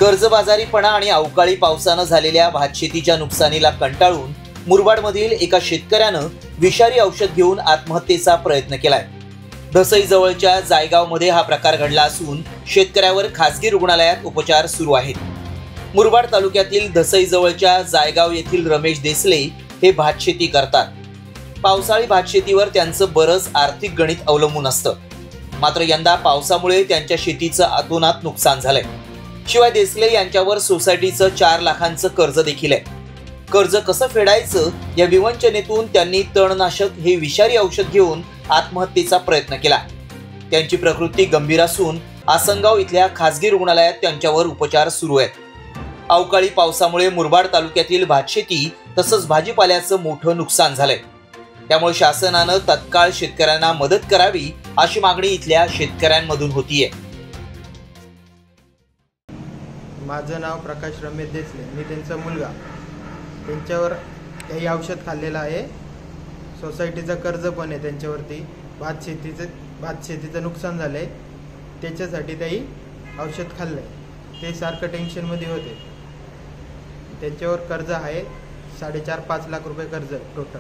कर्जबाजारीपणा आणि अवकाळी पावसानं झालेल्या भातशेतीच्या नुकसानीला कंटाळून मुरबाडमधील एका शेतकऱ्यानं विषारी औषध घेऊन आत्महत्येचा प्रयत्न केलाय। धसई जवळच्या जायगावमध्ये हा प्रकार घडला असून शेतकऱ्यावर खासगी रुग्णालयात उपचार सुरू आहेत। मुरबाड तालुक्यातील धसई जवळच्या जायगाव येथील रमेश देसले हे भातशेती करतात। पावसाळी भातशेतीवर त्यांचं बरंच आर्थिक गणित अवलंबून असतं, मात्र यंदा पावसामुळे त्यांच्या शेतीचं अतोनात नुकसान झालंय। शिवाय देसले यांच्यावर सोसायटीचं 4 लाखांचं कर्ज देखील आहे। कर्ज कसं फेडायचं या विवंचनेतून त्यांनी तणनाशक हे विषारी औषध घेऊन आत्महत्येचा प्रयत्न केला। त्यांची प्रकृती गंभीर असून आसनगाव इथल्या खासगी रुग्णालयात त्यांच्यावर उपचार सुरू आहेत। अवकाळी पावसामुळे मुरबाड तालुक्यातील भातशेती तसंच भाजीपाल्याचं मोठं नुकसान झालंय। त्यामुळे शासनानं तत्काळ शेतकऱ्यांना मदत करावी अशी मागणी इथल्या शेतकऱ्यांमधून होतीये। माझं नाव प्रकाश रमेश देसले, मी त्यांचा मुलगा। त्यांच्यावर काही औषध खाल्लेलं आहे, सोसायटीचं कर्ज पण आहे त्यांच्यावरती। भातशेतीचं नुकसान झालं आहे, त्याच्यासाठी काही औषध खाल्लं आहे। ते सारखं टेन्शनमध्ये होते। त्यांच्यावर कर्ज आहे 4.5-5 लाख रुपये कर्ज टोटल।